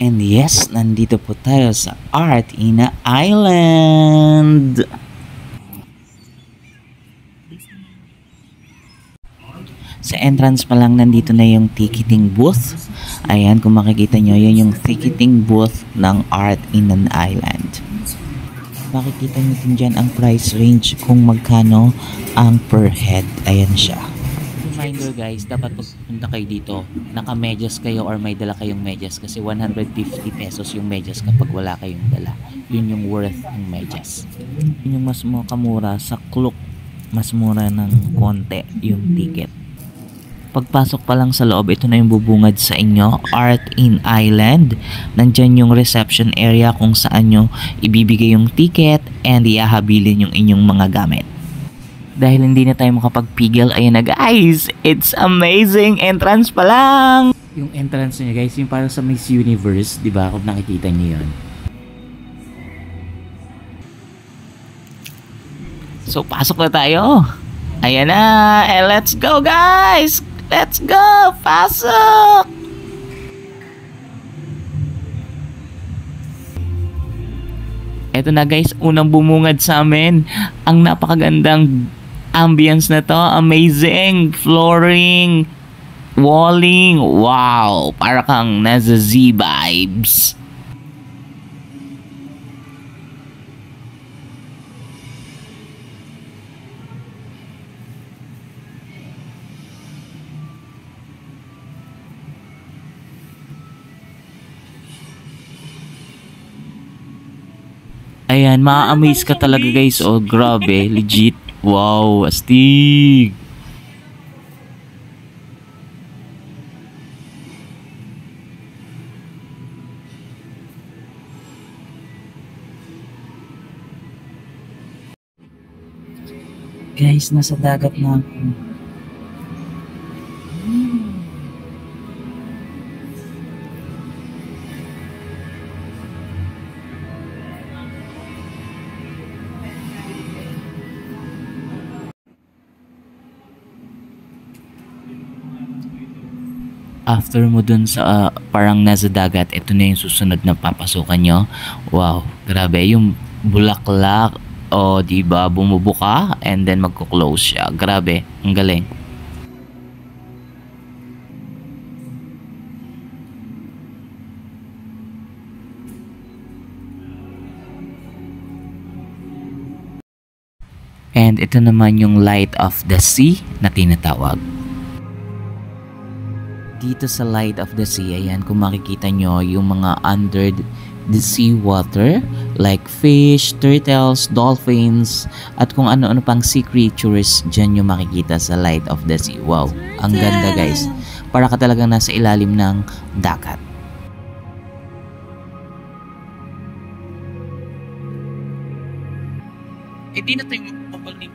And yes, nandito po tayo sa Art Ina Island. Sa entrance pa lang nandito na yung ticketing booth. Ayan, kung makikita nyo, yan yung ticketing booth ng Art Ina Island. Makikita nyo din dyan ang price range kung magkano ang per head. Ayan siya. Reminder guys, dapat pag pupunta kayo dito, naka-medyas kayo or may dala kayong medyas kasi 150 pesos yung medyas kapag wala kayong dala. Yun yung worth ng medyas. Yun yung mas kamura sa Klook. Mas mura ng konti yung ticket. Pagpasok pa lang sa loob, ito na yung bubungad sa inyo, Art Ina Island. Nandyan yung reception area kung saan nyo ibibigay yung ticket and ihahabilin yung inyong mga gamit. Dahil hindi na tayo makapagpigil, ayan na guys, it's amazing! Entrance pa lang! Yung entrance niya guys, yung parang sa Miss Universe, di ba? Kung nakikita niyo yun. So, pasok na tayo! Ayan na! And let's go guys! Let's go! Pasok! Eto na guys, unang bumungad sa amin. Ang napakagandang ambience na to. Amazing! Flooring, walling. Wow! Para kang nasa Z-vibes. Ayan, ma-amaze ka talaga guys. Oh, grabe. Legit. Wow, astig. Guys, nasa dagat na ako. After mo dun sa parang nasa dagat, ito na yung susunod na papasukan nyo. Wow, grabe. Yung bulaklak, o diba, bumubuka and then magko-close siya. Grabe, ang galing. And ito naman yung Light of the Sea na tinatawag. Dito sa Light of the Sea, ayan, kung makikita nyo yung mga under the sea water like fish, turtles, dolphins, at kung ano-ano pang sea creatures dyan yung makikita sa Light of the Sea. Wow, ang ganda guys. Para ka talagang nasa ilalim ng dagat. Di na tayo mapapalik.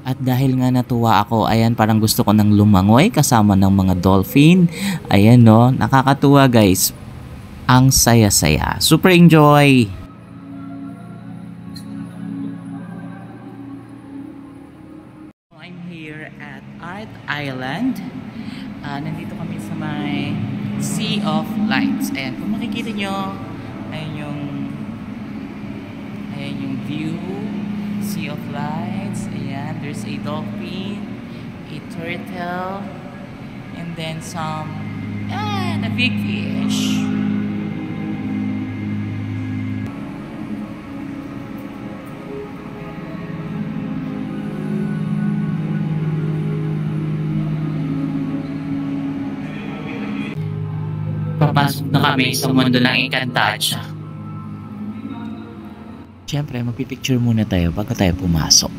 At dahil nga natuwa ako, ayan, parang gusto ko nang lumangoy kasama ng mga dolphin. Ayan no, nakakatuwa guys. Ang saya-saya. Super enjoy! I'm here at Art Island. Nandito kami sa may Sea of Lights. Ayan, kung makikita nyo, ayan yung view. Sea of Lights. Ayan, there's a dolphin, a turtle, and then a big fish. Papasok na kami sa mundo ng Encantadia. Siyempre, magpipicture muna tayo bago tayo pumasok.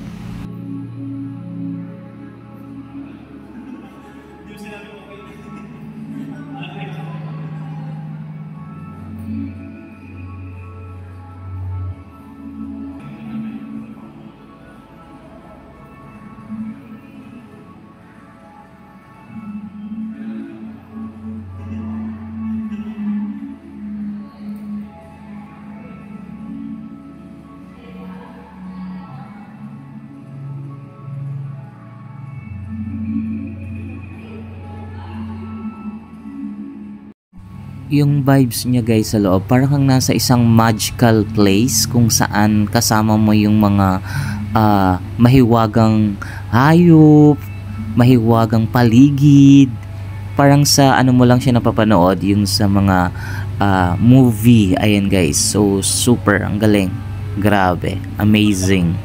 Yung vibes niya guys sa loob, parang kang nasa isang magical place kung saan kasama mo yung mga mahiwagang hayop, mahiwagang paligid. Parang sa ano mo lang siya napapanood, yung sa mga movie. Ayan guys, so super, ang galing. Grabe, amazing.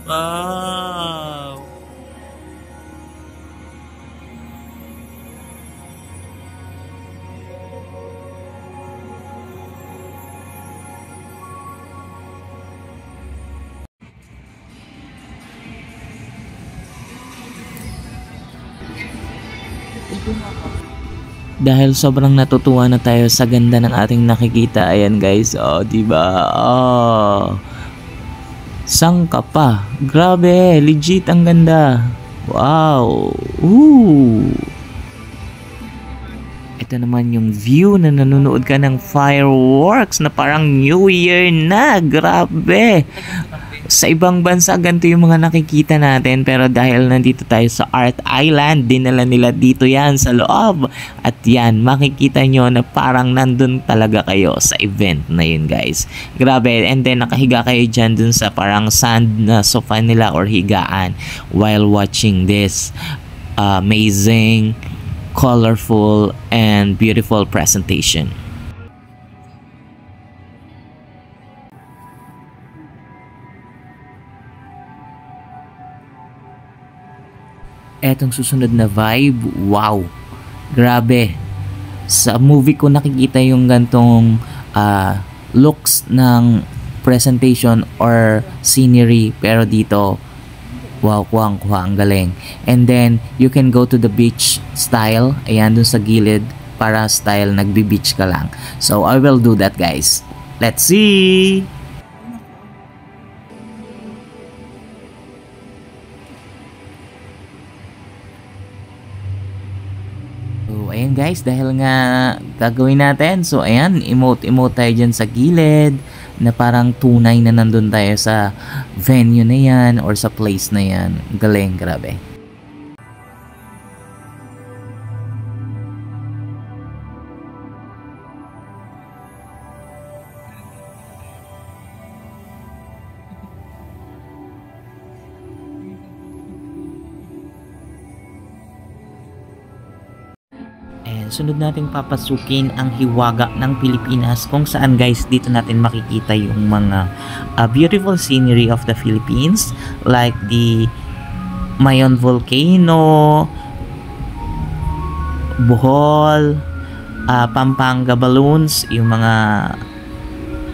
Wow! Dahil sobrang natutuwa na tayo sa ganda ng ating nakikita. Ayan guys, oh, 'di ba? Oh. Sangka pa. Grabe, legit ang ganda. Wow. Ooh. Ito naman yung view na nanonood ka ng fireworks na parang New Year na. Grabe. Sa ibang bansa, ganito yung mga nakikita natin. Pero dahil nandito tayo sa Art Island, dinala nila dito yan sa loob. At yan, makikita nyo na parang nandun talaga kayo sa event na yun guys. Grabe. And then nakahiga kayo dyan dun sa parang sand na sofa nila or higaan while watching this amazing, colorful, and beautiful presentation. Etong susunod na vibe, wow, grabe. Sa movie ko nakikita yung gantong looks ng presentation or scenery, pero dito, wow, kuhang-kuha, ang galing. And then, you can go to the beach style, ayan, dun sa gilid, para style nagbi-beach ka lang. So, I will do that guys. Let's see! So, ayan guys, dahil nga gagawin natin. So, ayan, emote tayo dyan sa gilid na parang tunay na nandun tayo sa venue na yan or sa place na yan. Galing, grabe. sunod nating papasukin ang hiwaga ng Pilipinas, kung saan guys dito natin makikita yung mga beautiful scenery of the Philippines, like the Mayon Volcano, Bohol, Pampanga balloons, yung mga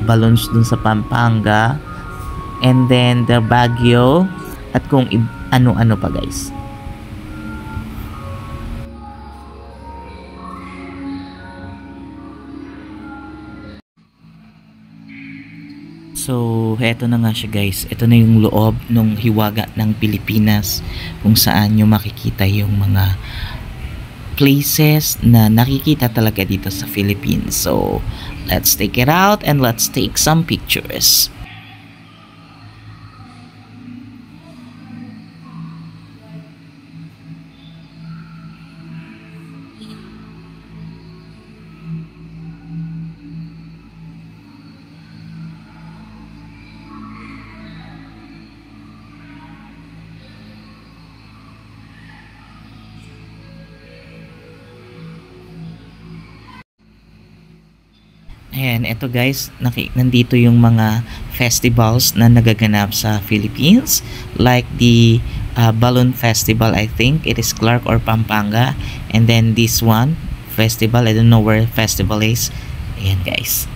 balloons dun sa Pampanga, and then the Baguio, at kung ano-ano pa guys. So, eto na nga siya guys. Ito na yung loob ng hiwaga ng Pilipinas, kung saan nyo makikita yung mga places na nakikita talaga dito sa Philippines. So, let's take it out and let's take some pictures. Ayan, eto guys, nandito yung mga festivals na nagaganap sa Philippines, like the Balloon Festival, I think it is Clark or Pampanga, and then this one festival, I don't know where festival is. Ayan guys.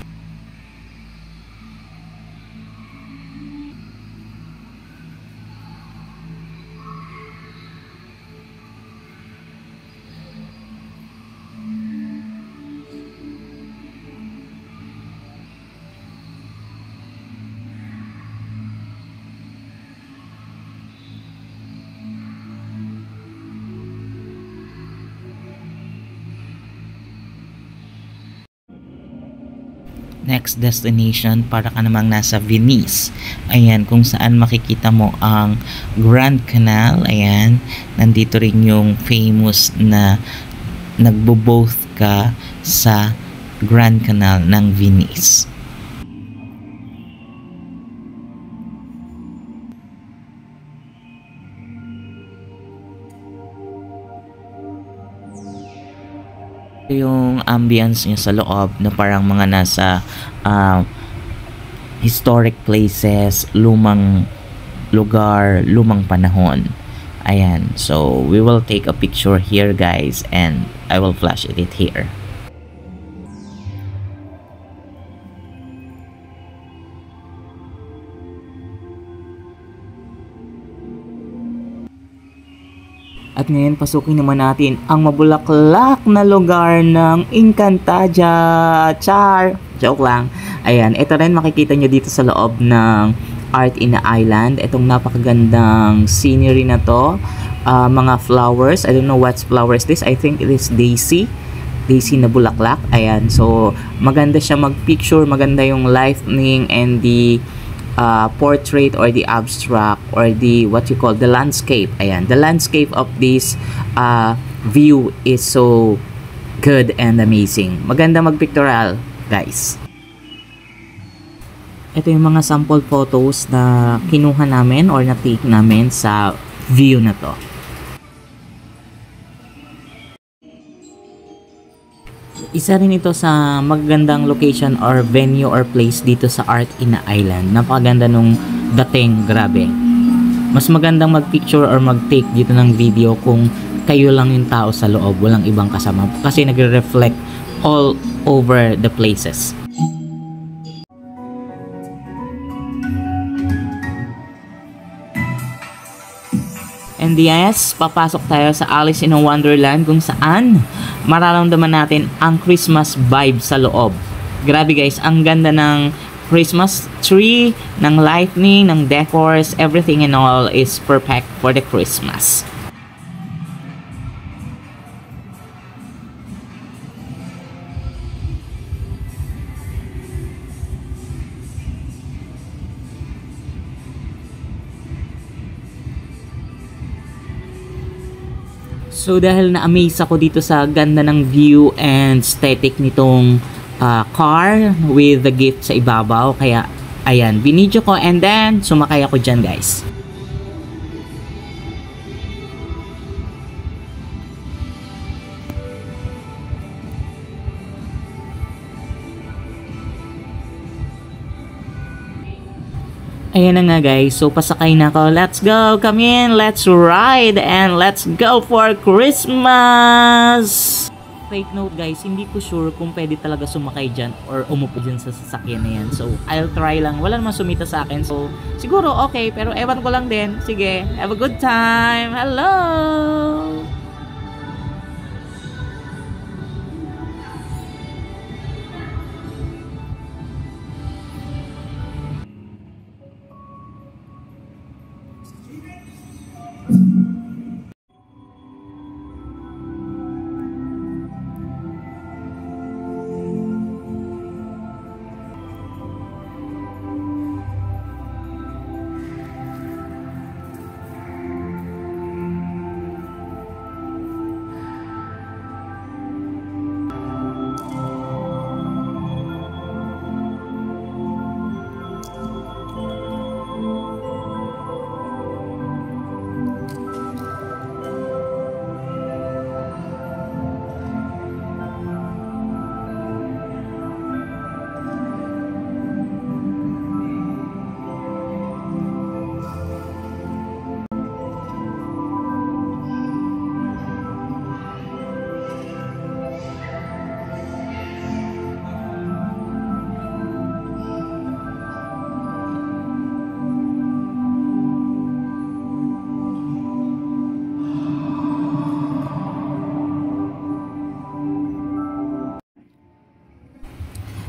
Next destination, para ka namang nasa Venice. Ayan, kung saan makikita mo ang Grand Canal. Ayan, nandito rin yung famous na nagbo-boat ka sa Grand Canal ng Venice. Yung ambience niya sa loob na parang mga nasa historic places, lumang lugar, lumang panahon. Ayan, so we will take a picture here guys, and I will flash it here. At ngayon, pasukin naman natin ang mabulaklak na lugar ng Encantadia. Char! Joke lang. Ayan, ito rin makikita nyo dito sa loob ng Art in the Island. Itong napakagandang scenery na to. Mga flowers. I don't know what's flowers this. I think it is daisy. Daisy na bulaklak. Ayan, so maganda siya mag-picture. Maganda yung lighting and the portrait or the abstract or the what you call the landscape. Ayan, the landscape of this view is so good and amazing. Maganda mag-pictorial guys. Ito yung mga sample photos na kinuha namin or na-take namin sa view na to. Isa rin ito sa magagandang location or venue or place dito sa Art in the Island. Napakaganda nung dating, grabe. Mas magandang mag-picture or mag-take dito ng video kung kayo lang yung tao sa loob, walang ibang kasama. Kasi nagre-reflect all over the places. And yes, papasok tayo sa Alice in Wonderland, kung saan mararamdaman natin ang Christmas vibe sa loob. Grabe guys, ang ganda ng Christmas tree, ng lightning, ng decors, everything and all is perfect for the Christmas. So dahil na-amaze ako dito sa ganda ng view and aesthetic nitong car with the gift sa ibabaw, kaya ayan, binidyo ko and then sumakay ako dyan guys. Ayan na nga guys, so pasakay na ako. Let's go, come in, let's ride, and let's go for Christmas! Take note guys, hindi ko sure kung pwede talaga sumakay dyan or umupo dyan sa sasakyan na yan. So, I'll try lang. Wala naman sumita sa akin. So, siguro okay, pero ewan ko lang din. Sige, have a good time! Hello!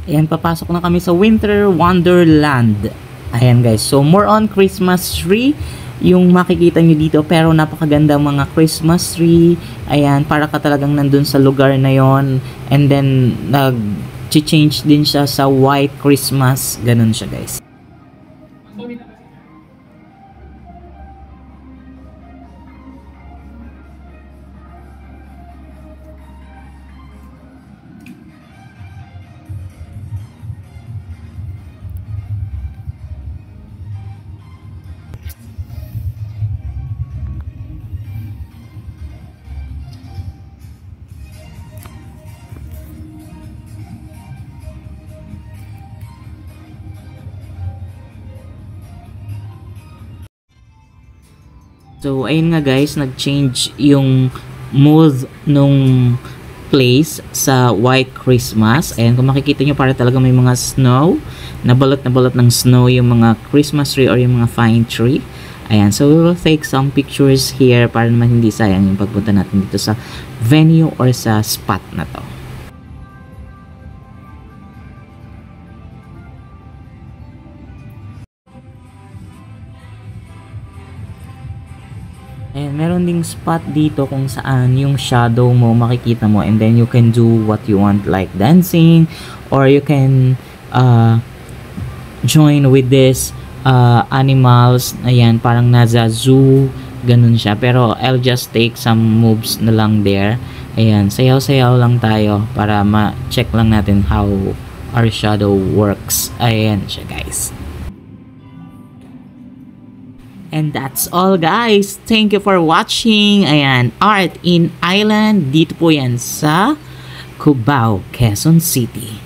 Ayan, papasok na kami sa Winter Wonderland. Ayan guys, so more on Christmas tree yung makikita nyo dito, pero napakaganda mga Christmas tree. Ayan, para ka talagang nandun sa lugar na yon. And then nag-change din siya sa white Christmas. Ganun siya guys. So, ayun nga guys, nag-change yung mood nung place sa White Christmas. Ayan, kung makikita nyo, para talaga may mga snow. Nabalot ng snow yung mga Christmas tree or yung mga fine tree. Ayan, so we will take some pictures here para naman hindi sayang yung pagpunta natin dito sa venue or sa spot na to. And meron ding spot dito kung saan yung shadow mo makikita mo, and then you can do what you want, like dancing, or you can join with this animals. Ayan, parang nasa zoo, ganun siya. Pero I'll just take some moves na lang there. Ayan, sayaw-sayaw lang tayo para ma-check lang natin how our shadow works. Ayan siya guys. And that's all guys. Thank you for watching. Ayan, Art in Island. Dito po yan sa Cubao, Quezon City.